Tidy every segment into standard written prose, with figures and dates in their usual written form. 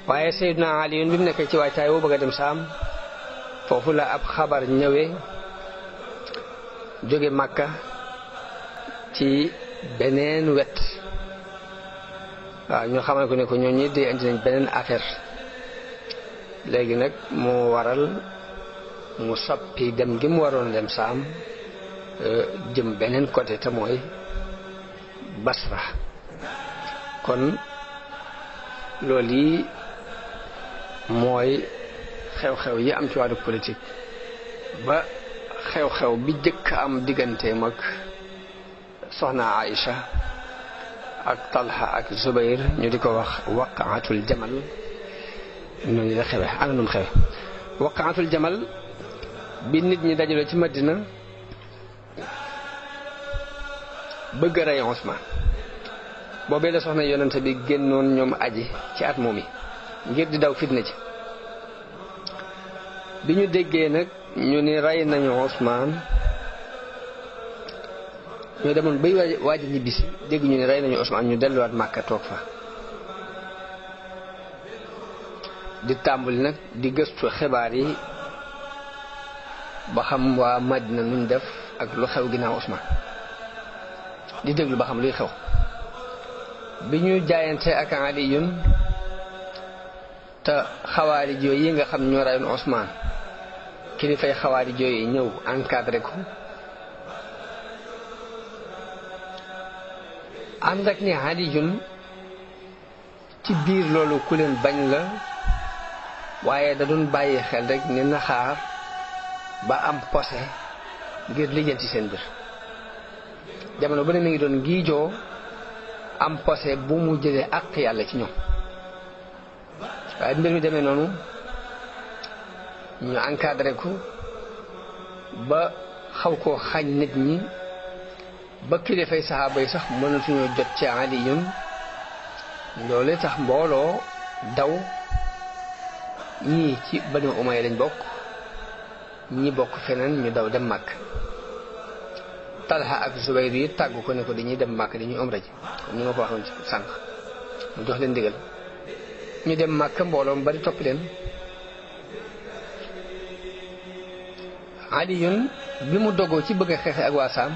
waaye Seydina Ali bi mu nekkee ci waajtaay woo bëgg a dem Saam foofu la ab xabar ñëwee jóge Makka ci beneen wet waaw ñu xamal ko ne ko ñooñu di indi nañ beneen affaire léegi nag moo waral mu soppi dem gi mu waroon dem Saam jëm beneen côté te mooy Basra kon loolu yi mooy xew-xew yi am ci wàllu politique ba xew-xew bi jëkk am digganteem ak soxna Aïcha ak Talha ak Zubayr ñu di ko wax waqaatul jamal noonu la xewe ana num xewe waqaatul jamal bi nit ñi dajaloo ci Madina bëgg a rey Usmaan boobee la soxna yonente bi génnoon ñoom aji ci at moom yi ngir di daw fitna ci bi ñu déggee nag ñu ni rey nañu Usmaan ñoo demoon bay waaj ñibbisi dégg ñu ni rey nañu Usmaan ñu delluwaat Màkka toog fa di tàmbali nag di gëstu xibaar yi ba xam waa Madina nuñ def ak lu xew ginnaaw Usmaan di déglu ba xam luy xew bi ñu jaayante ak Aliyun te xawaarij yi nga xam ñoo rayoon Usmaan kilifay xawaarij yi ñëw encadré ko ànd ak ni Aliyun ci biir loolu ku leen bañ la waaye da doon bàyyi xel rek ni naxaar ba am posé ngir lijjanti seen biir jamono bu ne mi ngi doon giijoo am posé bu mu jëlee àq yàlla ci ñoom waaye mbir mi demee noonu ñu encadré ko ba xaw koo xañ nit ñi ba kilifay saxaaba yi sax mënatuñoo jot ci Aliyun loolu tax mbooloo daw ñii ci Banu Umayya lañ bokk ñi bokk feneen ñu daw dem Màkk Talha ak Zubayr yi tàggu ko ne ko dañuy dem Màkk dañuy umra ji comme ni ma ko waxoon ci sànq mu jox leen ndigal ñu dem Màkk mbooloo mu bari topp leen Aliyun bi mu dogoo ci bëgg a xeexe ak waa Saam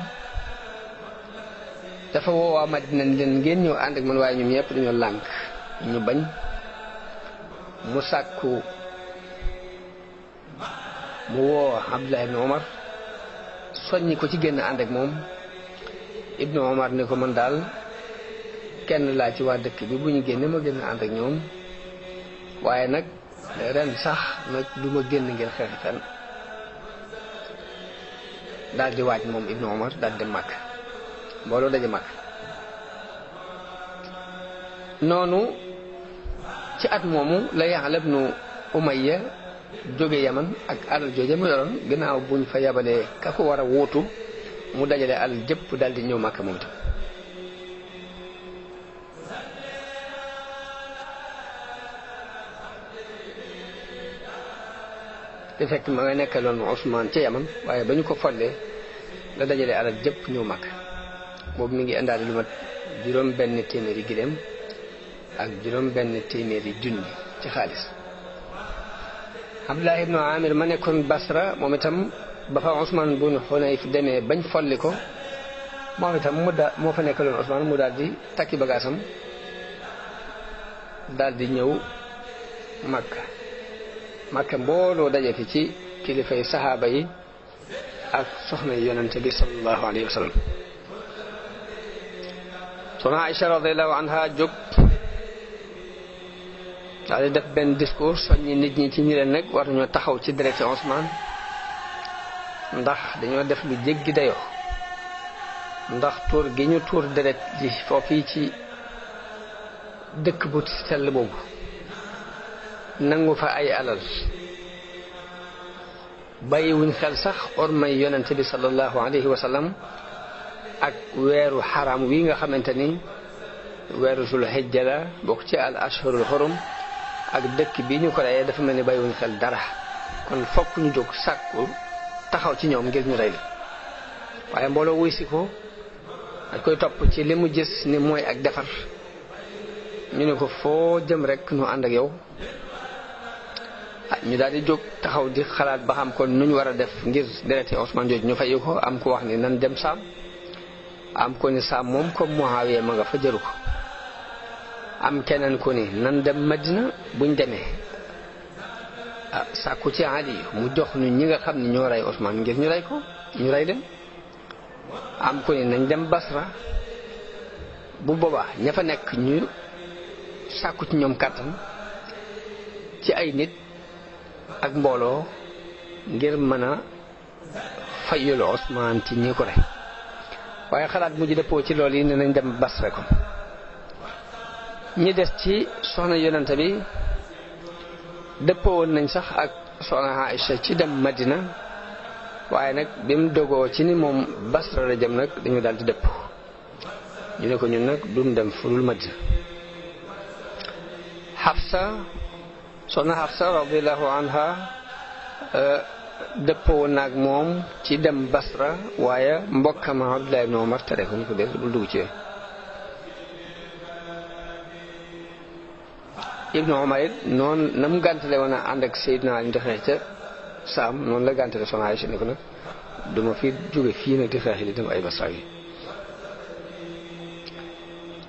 dafa woo waa Madina leen ngeen ñëw ànd ak man waaye ñoom ñëpp dañoo lànk ñu bañ mu sàkku mu woo Abdullah ibn Omar soññi ko ci génn ànd ak moom Ibnu Omar ni ko man daal kenn laa ci waa dëkk bi bu ñu génne ma génn ànd ak ñoom waaye nag ren sax nag du ma génn ngeen xeex fenn daal di waaj moom Ibnu Omar daal di dem Màkk mbooloo daje Màkk noonu ci at moomu la Ya'la ibnu Umayya jóge Yaman ak alal jooje mu yoroon gannaaw buñ fa yabalee ka ko war a wóotu mu dajale alal jëpp daal di ñëw Màkka moom itam te fekk ma nga nekkaloon Usmaan ca Yaman waaye ba ñu ko follee la dajale alal jëpp ñëw Màkka boobu mi ngi indaale lu mat juróom benn téeméeri giléem ak juróom benn téeméeri junni ci xaalis Abdullah ibnu Amir ma nekkoon Basra moom itam ba fa Usmaan bun Hunayf demee bañ folli ko moom itam moo fa nekkaloon Usmaan mu daal di takki bagaasam daal di ñëw Makka mbooloo daje fi ci kilifay saxaaba yi ak soxna yi yonente bi sallallahu alayhi wa sallam soxna Aïcha radiyallahu anha jóg daal di def benn discours soññi nit ñi ci ñi leen nag war nañoo taxaw ci direction Usmaan ndax dañoo def lu jéggi dayoo ndax tuur gi ñu tuur deret ji foofii ci dëkk bu sell boobu nangu fa ay alal bàyyiwuñ xel sax ormay yonente bi sallallahu alayhi wa sallam ak weeru xaram wi nga xamante ni weeru sul hijja la bokk ci al ashhurul xurum ak dëkk bi ñu ko reyee dafa mel ni bàyyiwuñ xel dara kon fokk ñu jóg sàkku taxaw ci ñoom ngir ñu rey la waaye mbooloo wuy si ko dañ koy topp ci li mu gis ni mooy ak defar ñu ne ko foo jëm rek nu ànd ak yow. ñu daal di jóg taxaw di xalaat ba xam kon nu ñu war a def ngir dereti Usmaan jooju ñu fayu ko. am ko wax ni nan dem Saam, am ko ni Saam moom comme Muawiya ma nga fa jëru ko. am keneen ko ni nan dem Madina, buñ demee sàkku ci Ali mu jox ñu ñi nga xam ne ñoo rey Usmaan ngir ñu rey ko, ñu rey leen. am ko ni nañ dem Basra, bu boobaa ña fa nekk ñu sàkku ci ñoom kàttan ci ay nit ak mbooloo ngir mën a fayul Usmaan ci ñi ko rey. waaye xalaat mujj dëppoo ci loolu yi ne nañ dem Basra ko. ñi des ci soxna yonente bi dëppoo woon nañ sax ak soxna Aïcha ci dem Madina, waaye nag bi mu dogoo ci ni moom Basra la jëm nag dañu daal di dëpp. ñu ne ko ñun nag duñ dem furul Madina. soxna Xafsa radiyallahu anha dëppoo naag moom ci dem Basra, waaye mbokkam Abdullah ibn Umar tere ko ni ko del bul dugg ci yooyu. Ibnu Umar it noonu na mu gàntale woon a ànd ak Seydina Ali di xeex ca Saam, noonu la gàntale soxna Aysa ni ko nag duma fi jóge fii nag di xeex li dem ay Basra yi.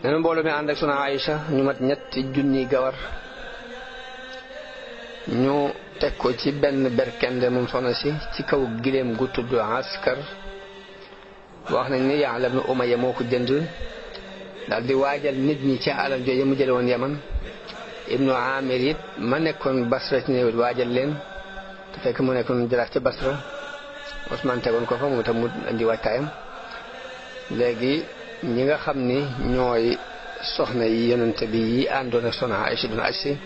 nena mbooloo mi ànd ak soxna Aysa ñu mat 3 junni gawar, ñu teg ko ci benn berkende moom soxna si ci kaw gileem gu tudd Askar. wax nañ ni Ya'la ibn Umayya moo ko jënd daal di waajal nit ñi ci alal jooju mu jële woon Yaman. Ibnu Amir it ma nekkoon Basra ci néewit waajal leen, te fekk mu nekkoon jaraaf ca Basra. Usmaan tegoon ko fa mu tam mu indi waajtaayam. léegi ñi nga xam ni ñooy soxna yi yonente bi yi àndoon ak soxna Aïcha duna agsi,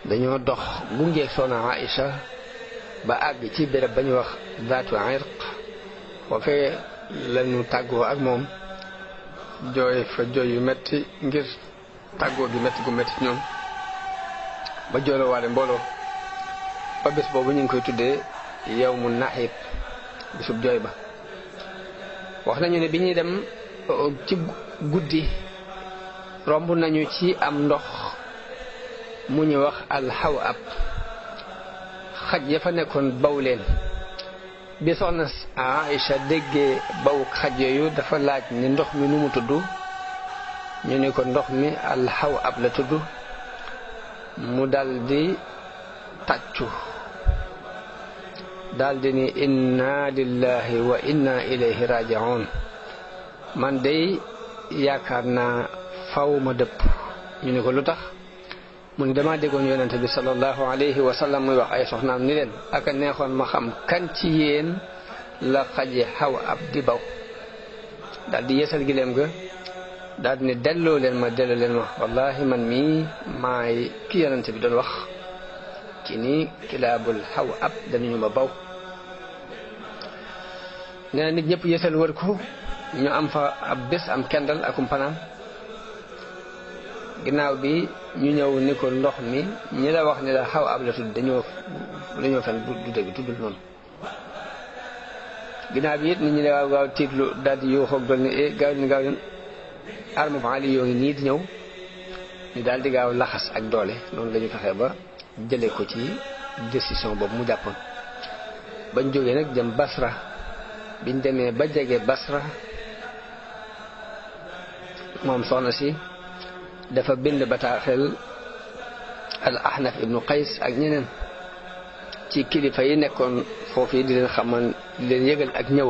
dañoo dox gungeeg soxna Aïcha ba àgg ci béréb ba ñu wax Zaatu Irq. foofee lañu tàggoo ak moom, jooy fa jooy yu metti ngir tàggoo gi metti gu metti ñoom, ba jooloo waale mbooloo. ba bés boobu ñu ngi koy tuddee yawmu naxiib, bésub jooy ba. wax nañu ne bi ñuy dem ci guddi romb nañu ci am ndox mu ñu wax alxawab. xaj ya fa nekkoon baw leen. bi soxna Aïcha déggee baw xaj yooyu dafa laaj ni ndox mi nu mu tudd, ñu ni ko ndox mi alxawab la tudd. mu daldi tàccu daldi ni inna lillahi wa inna ilayhi raji'un. man day yaakaar naa faw ma dëpp. ñu ni ko lu tax? mu ni dama déggoon yonente bi sallallahu alayhi wa sallam muy wax ay soxnaam ni leen aka neexoon ma xam kan ci yéen la xaji xaw ab di baw. daldi yeesal gileem ga daldi ni delloo leen ma wallahi man mii maay ki yonente bi doon wax ci ni kilaabul xaw ab dañu ma baw. nee na nit ñëpp yeesal wër ko, ñu am fa ab bés am kendal akum panaan. ginnaaw bi ñu ñëw ni ko ndox mi ñi la wax ni la xaw ab la tudd dañoo fen du dëgg tuddul noonu. ginnaaw bi it nit ñi ne waaw gaaw tiitlu daldi yoo xoog doon ni gaaw leen arme fa Ali yoo ngi nii di ñëw. ñu daldi gaaw laxas ak doole. noonu lañu fexe ba jële ko ci décision boobu mu jàppoon. bañ jógee nag jëm Basra. biñ demee ba jege Basra, moom soxna si dafa bind bataaxel al Ahnaf ibnu Qays ak ñeneen ci kilifa yi nekkoon foofu di leen xamal di leen yëgal ak ñëw.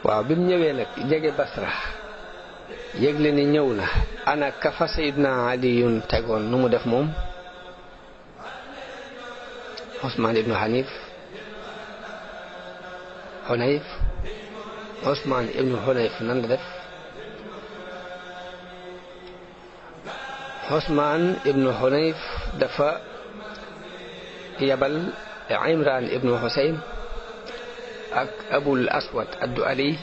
waaw bi mu ñëwee nag jege Basra yëgle ni ñëw na. ana ka fa Sayyidna Aliyun tegoon nu mu def moom? Usmaan ibnu Hunayf Usmaan ibnu Hunayf nan la def? Usmaan ibnu Hunayf dafa yabal Imraan ibnu Husayn ak Abul Aswad ad-Du'ali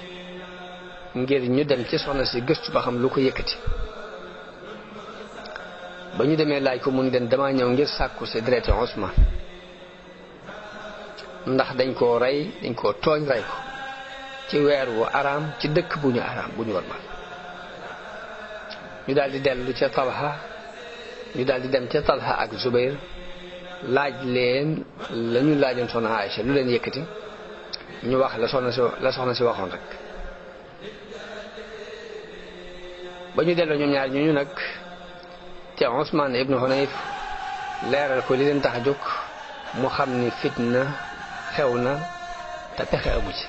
ngir ñu dem ci soxna si gëstu ba xam lu ko yëkkati. ba ñu demee laaj ko mun den dama ñëw ngir sàkku si dereti Usmaan ndax dañ koo rey, dañ koo tooñ rey ko. ci weer wu araam ci dëkk bu ñu araam bu ñu warmal ñu daal di dellu ca Talha ñu daal di dem ca Talha ak Zubayr laaj leen la ñu laajoon soxna Aïcha lu leen yëkkati ñu wax la soxna si waxoon rek ba ñu delloo ñoom ñaar ñu nag te Usmaan ibnu Hunayf leeral ko li leen tax a jóg mu xam ni fitna xew na te pexe amu ci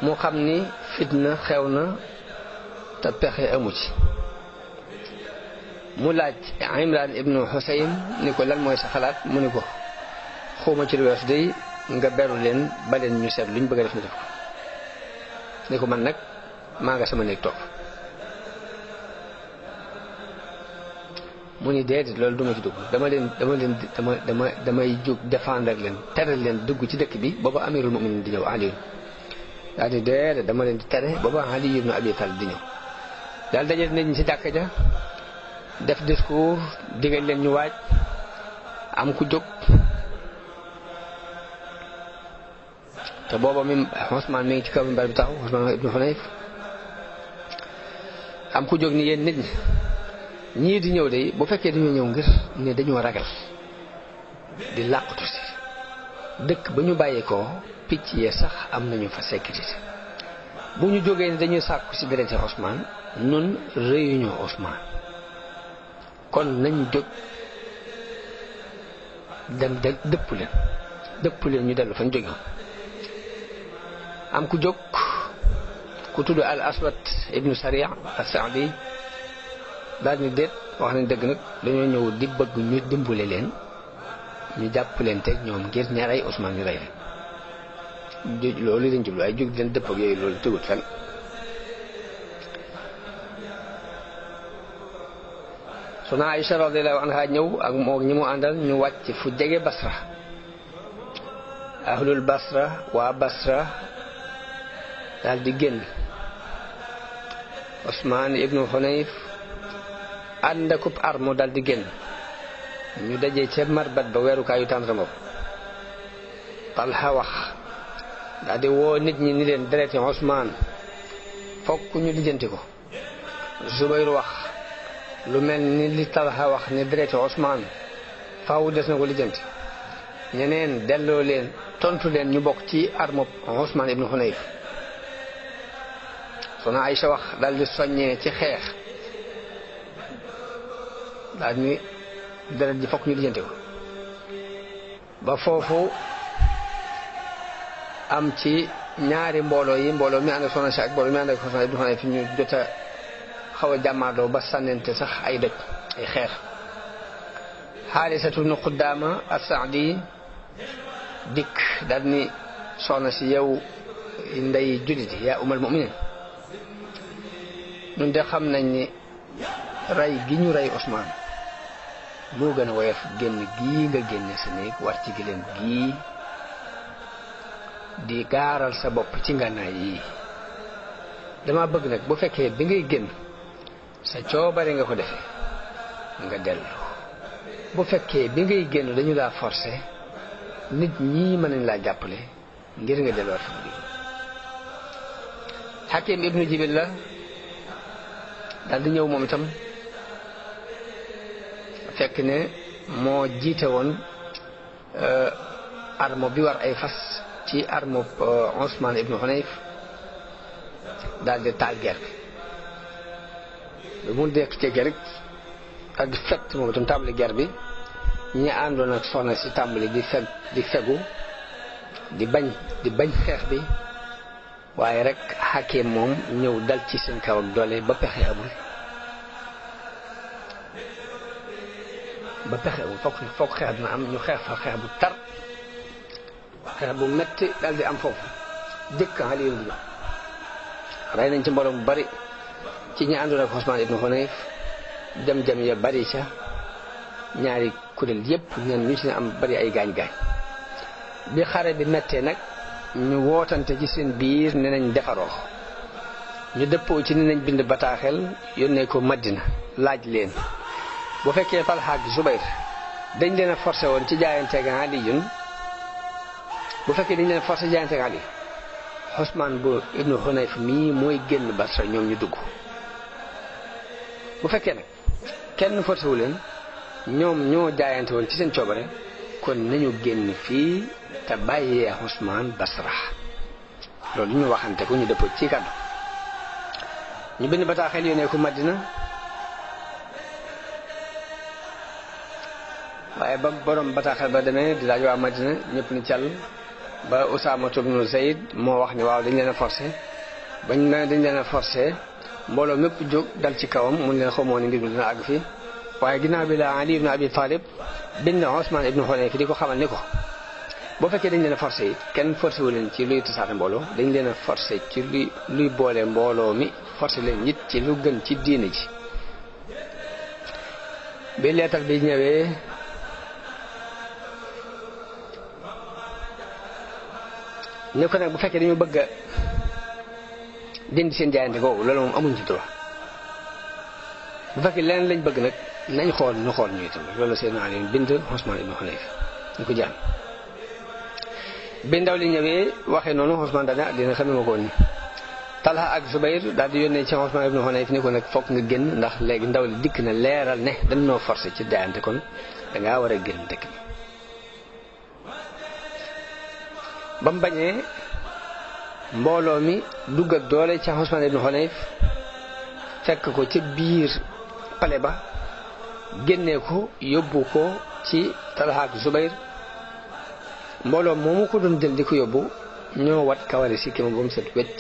mu xam ni fitna xew na te pexe amu ci mu laaj Imran ibnu Husayn ni ko lan mooy sa xalaat mu ni ko xawma ci lu wees day nga beru leen ba leen ñu seet lu ñu bëgg a def ñu def ko ni ko man nag maa nga sama néeg toog mu ni déedéet loolu duma ci dugg damay jóg défendre leen tere leen dugg ci dëkk bi booba amirul mu'minin di ñëw Ali daal di déedéet dama leen di tere booba Ali ibn Abi Talib di ñëw daal dajale nañ ci jàkka ja def discours digal leen ñu waaj am ku jóg te booba mi Usmaan mi ngi ci kaw mimbar bi taxaw Usmaan ibn Hunayf am ku jóg ni yéen nit ñi ñii di ñëw de bu fekkee dañoo ñëw ngir ne dañoo ragal di làqatu si dëkk ba ñu bàyyeekoo picc yee sax am nañu fa sécurité bu ñu jógee ni dañuy sàkku si dereti Usmaan ñun rëyuñu Usmaan kon nañ jóg dem dëpp leen ñu dellu fañ jóge am ku jóg ku tudd al Aswad ibnu Sariya as-Saadi daal ni déet wax nañ dëgg nag dañoo ñëw di bëgg ñu dimbale leen ñu jàpp leen teg ñoom ngir ña rey Usmaan ñu rey leen loolu lañ jublu ay jóg di leen dëpp ak yooyu loolu tëgut fenn Soxna Aïcha radiyallahu anha ñëw ak moo ñi mu àndal ñu wàcc fu jege Basra ahlul Basra waa Basra daal di génn Usmaan ibnu Hunayf ànd akub armo daal di génn ñu dajee ca marbat ba weerukaayu tàndarma Talha wax daal di woo nit ñi ni leen dereti Usmaan fokk ñu lijjanti ko Zubayr wax lu mel ni li Talha wax ni dereti Usmaan faaw des na ko lijjanti ñeneen delloo leen tontu leen ñu bokk ci armo Usmaan ibnu Hunayf Soxna Aïcha wax daal di soññee ci xeex daal ni deret ji fokk ñu lijjanti ko ba foofu am ci ñaari mbooloo yi mbooloo mi ànd ak Soxna si ak mbooloo mi ànd ak Usmaan ibnu Hunayf fi ñu jot a xaw a jàmmaadoo ba sànnente sax ay doj ay xeer Xaarisatu ibnu Xuddaama as-Saadi dikk daal ni soxna si yow ndey jullit yaa umal mu'minin ñun de xam nañ ni rey gi ñu rey Usmaan moo gën a woyof génn gii nga génne sa néeg war ci gileem gii di gaaral sa bopp ci ngànnaay yi dama bëgg nag bu fekkee bi ngay génn sa coobare nga ko defee nga dellu bu fekkee bi ngay génn dañu laa forcé nit ñi mën nañ laa jàppale ngir nga delluwaat fa mu Hakim ibnu Jibil la daal di ñëw moom itam fekk ne moo jiite woon armo bi war ay fas ci armo Usmaan ibnu Hunayf daal di taal guerre bi mu dekk ci rek ak fett moom itam tàmbali guerre bi ñi àndoon ak soxna si tàmbali di fegu di bañ xeex bi waaye rek Hakim moom ñëw dal ci seen kaw ak doole ba pexe amul fokk xeex dina am ñu xeex fa xeex bu tar xeex bu metti dal di am foofu jëkk Ali ibn Abi rey nañ ci mbooloo mu bari ci ñi àndoon ak Usmaan ibnu Hunayf jam ya bari ca ñaari kuréel yépp ñen ñu ci ne am bari ay gaañ-gaañ bi xare bi mettee nag ñu wootante ci seen biir ne nañ defaroo ñu dëppoo ci ne nañ bind bataaxel yónnee ko Madina laaj leen bu fekkee Talha ak Zubayr dañ leen a forcé woon ci jaayanteeg Aliyun bu fekkee dañ leen a forcé jaayanteeg Ali Usmaan bu ibnu Hunayf mii mooy génn Basra ñoom ñu dugg bu fekkee nag kenn forcé wu leen ñoom ñoo jaayante woon ci seen coobare kon nañu génn fii te bàyyee Usmaan Basra loolu ñu waxante ko ñu dëppoo ci kàddu ñu bind bataaxel yónnee ko Madina waaye ba borom bataaxel ba demee di laaj waa Madina ñëpp ni càll ba Usaama ibnu Zayd moo wax ni waaw dañ leen a forcé bañ na dañ leen a forcé mbooloo mépp jóg dal ci kawam mun leen xamoo ni mbir mi dina àgg fii waaye ginnaaw bi la Ali ibnu Abi Talib bind Usmaan ibnu Hunayf di ko xamal ni ko boo fekkee dañ leen a forcé it kenn forcé wu leen ci luy tasaare mbooloo dañ leen a forcé ci luy boole mbooloo mi forcé leen it ci lu gën ci diine ji bi leetar bi ñëwee ne ko nag bu fekkee dañu bëgg a dindi seen jaayante googu loolu moom amuñ ci droit bu fekkee leneen lañ bëgg nag nañ xool ñu itam loolu seen Ali bind Usmaan ibnu Hunayf ñu ko jaan bi ndaw li ñëwee waxee noonu Usmaan dana dina xam ne ma ko woon ni Talha ak Zubayr daal di yónnee ci Usmaan ibnu Hunayf ni ko nag fokk nga génn ndax léegi ndaw li dikk na leeral ne dañ noo forcé ci jaayante kon dangaa war a génn dëkk bi ba mu bañee mbooloo mi dugg ak doole ca Usmaan ibnu Hunayf fekk ko ci biir pale ba génnee ko yóbbu ko ci Talha ak Zubayr mbooloo moomu ko doon jël di ko yóbbu ñoo wat kawari si kima ba mu set wecc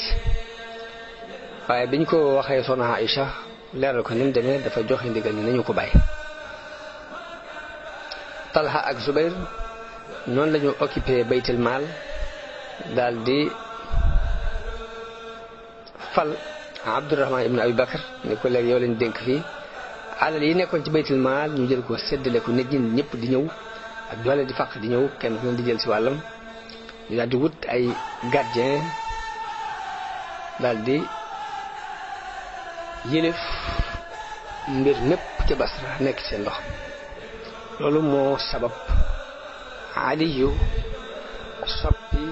waaye biñ ko waxee soxna Aïcha leeral ko ni mu demee dafa joxe ndigal ni nañu ko bàyyi Talha ak Zubayr noonu la ñu occupé baytul maal daal di fal Abdurahman ibn Abi Bakar ni ko léegi yow lañ dénk fii alal yi nekkoon ci baytul maal ñu jël ko séddale ko nit ñi ñëpp di ñëw ak doole di fàq di ñëw kenn ku ne di jël si wàllam ñu daal di wut ay gardien daal di yëlef mbir mépp ca Basra nekk seen loxo loolu moo sabab Aliyu soppi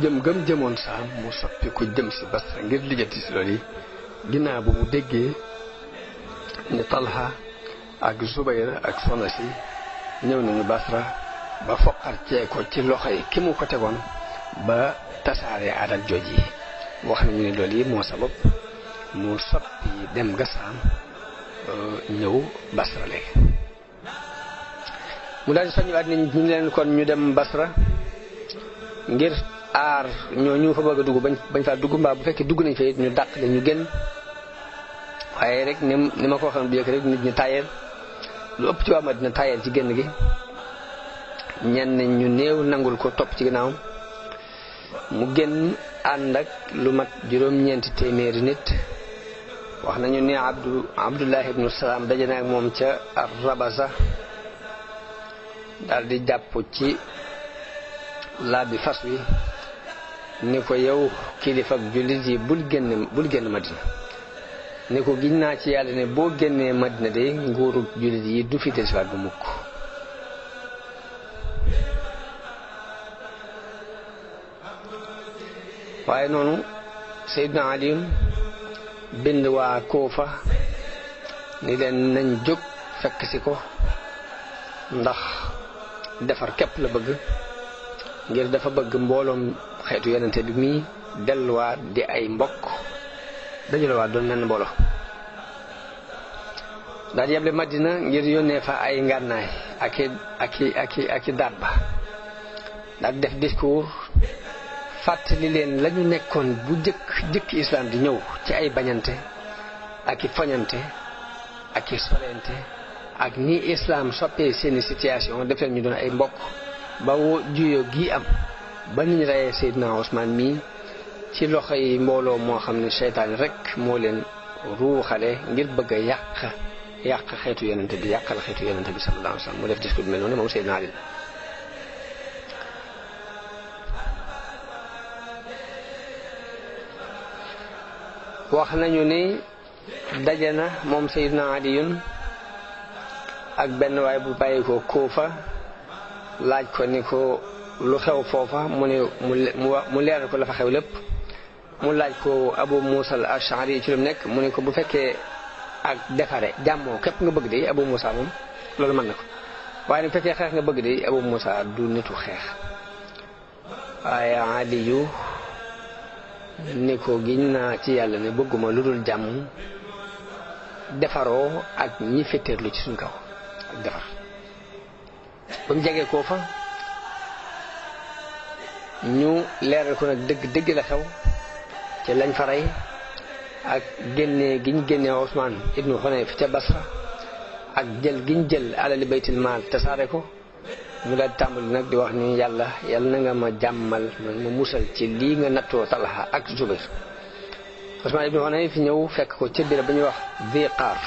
jëm gëm jëmoon saam mu soppi ko jëm si Basra ngir lijjanti si loolu yi ginnaaw bu mu déggee ni Talha ak Zubayr ak soxna si ñëw nañu Basra ba foqar cee ko ci loxo yi ki mu ko tegoon ba tasaare alal jooj yi wax nañu ne loolu yi moo sabab mu soppi dem gasaam ñëw Basra léegi mu daal di soññiwaat nit ñu leen kon ñu dem Basra ngir aar ñoo ñu fa bëgg a dugg bañ faa dugg mbaa bu fekkee dugg nañ fa it ñu dàq leen ñu génn waaye rek ni ma ko waxoon bu yëkk rek nit ñi tayeel lu ëpp ci waa Madina tayeel ci génn gi ñenn ñu néew nangul ko topp ci ginnaawam mu génn ànd ak lu mat juróom-ñeenti téeméeri nit wax nañu ne Abdullah ibnu Salaam daje na ak moom ca Rabasa daal di jàpp ci laab bi fas wi ni ko yow kilifa ak jullit yi bul génn Madina ni ko giñ naa ci yàlla ne boo génnee Madina de nguuru jullit yi du fi dellusiwaat bu mukk waaye noonu Seydina Ali bind waa Kuufa ni leen nañ jóg fekk si ko ndax defar képp la bëgg ngir dafa bëgg mbooloom xeetu yonente bi mi delluwaat di ay mbokk dajalewaat doon menn mbooloo daal yeble Madina ngir yónnee fa ay ngànnaay ak i dabba daal def discours fàttali leen lañu nekkoon bu jëkk islam di ñëw ci ay bañante ak i foñante ak i sorente ak ni islam soppee seeni situation def leen ñu doon ay mbokk ba juyoo gi am ba niñ reyee Seydina Usmaan mii ci loxo yi mbooloo moo xam ne seytaane rek moo leen ruuxale ngir bëgg a yàq xeetu yonente bi yàqal xeetu yonente bi sallallahu alayhi wa sallam mu def discours bi mel noonu moom Seydina Ali wax nañu ni daje na moom Seydina Aliyun ak benn waay bu bàyyi ko Kuufa laaj ko ni ko lu xew foofa mu ne mu leeral ko la fa xew lépp. mu laaj ko Abu Musa al-Ash'ari ci lu nekk mu ne ko bu fekkee ak defare jàmmoo képp nga bëgg de Abu Musa moom loolu mën na ko waaye nag bu fekkee xeex nga bëgg de Abu Musa du nitu xeex. waaye Aliyu ni ko giñ naa ci yàlla ne bëgguma lu dul jàmm defaroo ak ñi fetteerlu ci suñ kaw ak defar. ba mu jegee koo fa ñu leeral ko nag dëgg la xew ci lañ fa rey ak génne giñ génne Usmaan ibnu Xunayf ca Basra ak jël giñ jël alali baytil maal tasaare ko mu daal tàmbali nag di wax ni yàlla na nga ma jàmmal ma musal ci lii nga nattoo Talha ak Zubayr. Usmaan ibnu Xunayf ñëw fekk ko ca biir ba ñuy wax Ziqaar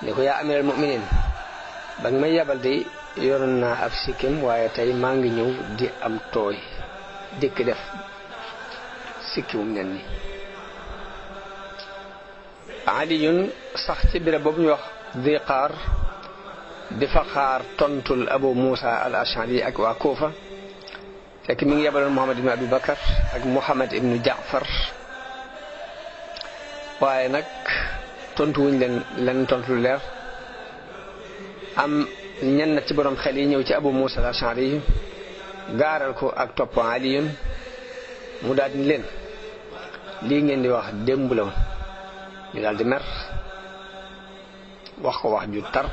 ne ko yaa amiral mu'minin ba nga may yabal de yoroon naa ab sikkim waaye tey maa ngi ñëw di am tooy dikk def sikkimum nen ni. Aliyun sax ci béréb boobu ñu wax Ziqaar di fa xaar tontul Abu Musa al-Ash'ari ak waa Kuufa fekk mi ngi yebaloon Muhammad ibn Abi Bakar ak Muhammad ibn Jaafar waaye nag tontu wuñ leen tontu lu leer. am ñenn ci borom xel yi ñëw ci Abu Musa al-Ash'ari gaaral ko ak topp Aliyun mu daal di leen lii ngeen di wax démb la woon ñu daal di mer wax ko wax ju tar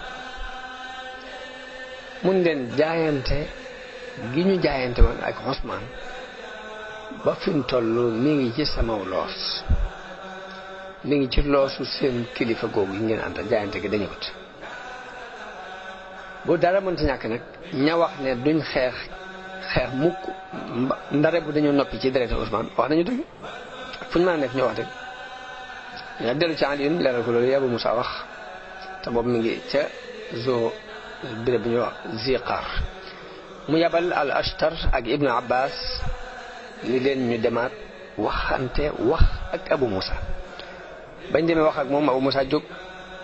mun leen jaayante gi ñu jaayante woon ak Usmaan ba fi mu toll mi ngi ci sama loos mi ngi ci loosu seen kilifa googu yi ngeen àndal jaayante gi dañu wut bu dara mënta ñàkk nag ña wax ne duñ xeex mukk ndare bu dañoo noppi ci deret Usmaan wax nañu dëgg fu ñu mën a nekk ñoo wax dëgg ña dellu ci Aliyun leeral ko loolu Abu Musa wax te boobu mi ngi ca béréb bi ñuy wax Ziqaar mu yabal al-Ashtar ak Ibnu Abbas ni leen ñu demaat waxante wax ak Abu Musa bañ demee wax ak moom Abu Musa jóg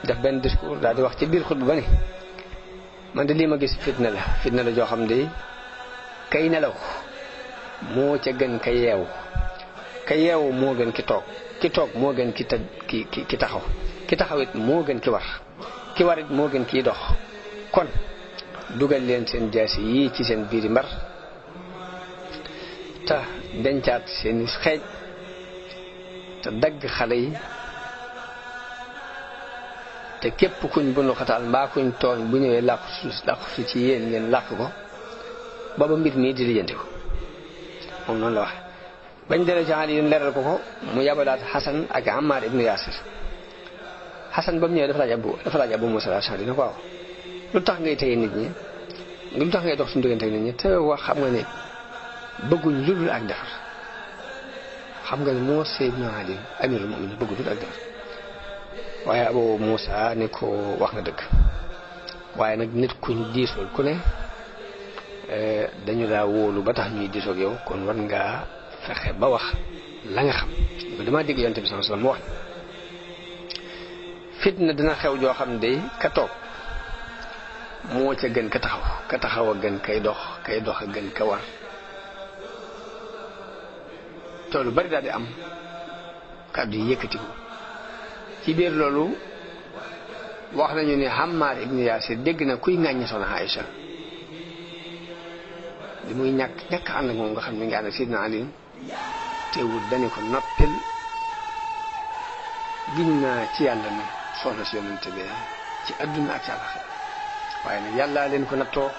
def benn discours daal di wax ci biir xutba ba ni man de lii ma gis fitna la joo xam de kay nelaw moo ca gën ka yeewu moo gën ki toog moo gën ki taxaw ki taxaw it moo gën ki war it moo gën kiy dox kon dugal leen seen jaasi yii ci seen biiri mbar te dencaat seeni xeej te dagg xale yi te képp kuñ bunu xataal mbaa kuñ tooñ bu ñëwee làqu fi ci yéen ngeen làq ko booba mbir mii di lijjanti ko moom noonu la wax bañ delloo ci Aliyun leeral ko mu yabalaat Xasan ak Ammar ibnu Yaasir Xasan ba mu ñëwee dafa laaj Abu Musa al-Ash'ari ne ko waaw lu tax ngay teye nit ñi lu tax ngay dox suñu diggante nit ñi te wax xam nga ne bëgguñ lu dul ak defar xam nga ne moo Seydina Ali amirul mu'minin bëgguñ lu dul ak defar waaye Abu Musa ne ko wax nga dëgg waaye nag nit kuñ diisool ku ne dañu daa wóolu ba tax ñuy diisoog yow kon war ngaa fexe ba wax la nga xam ba damaa dégg Yonent bi sallallahu alayhi wasallam mu wax fitna dina xew joo xam ne ka toog moo ca gën ka taxaw a gën kay dox a gën ka war te lu bari daal di am kàddu yi yëkkati ko ci biir loolu wax nañu ne Ammar ibn Yaasir dégg na kuy ŋàññi soxna Aïcha li muy ñàkk ànd ak moom nga xam ne ngi ànd ak Sidna Ali teewul dañu ko noppil giñ naa ci yàlla ne soxna si Yonent bi ci adduna ak ci àllaxira waaye nag yàlla leen ko nattoo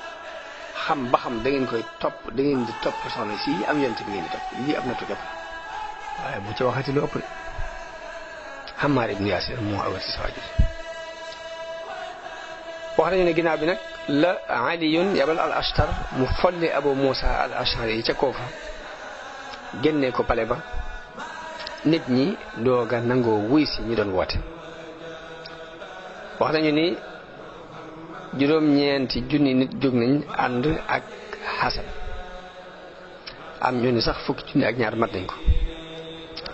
xam ba xam da ngeen koy topp da ngeen di topp soxna si am Yonent bi ngeen di topp lii am nattu képp waaye bu ci waxati lu ëpp de Ammar ibn Yaasir moo awati sa waajur wax nañu ne ginnaaw bi nag la Aliyun yabal al-Ashtar mu folli Abu Musa al-Ash'ari yi ca Kuufa génnee ko pale ba nit ñi dooga nangoo wuy si ñi doon woote wax nañu ni juróom-ñeenti junni nit jóg nañ ànd ak Xasan am ñu ni sax fukki junni ak ñaar mat nañ ko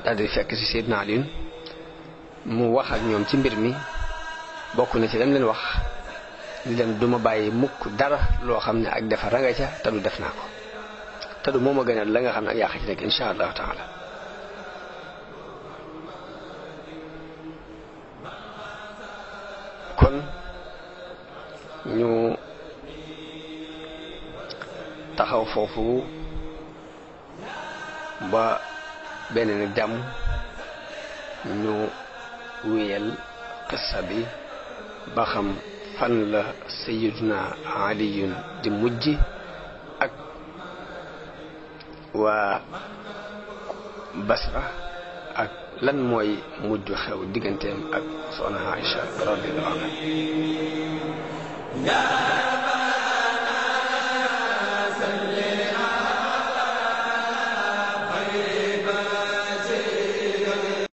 daal di fekk ci Seydina Aliyun mu wax ak ñoom ci mbir mi bokk na ci lam leen wax li leen duma bàyyi mukk dara loo xam ne ak defar a nga ca te du def naa ko te du moom a gënal la nga xam ne ak yàq ci nekk insha allahu taala. kon ñu taxaw foofu ba beneen ak jàmm ñu wéyal qissa bi ba xam fan la sayyiduna aliyun di mujj ak waa Basra ak lan mooy mujj xew digganteem ak soxna Aïcha radiyallahu anha.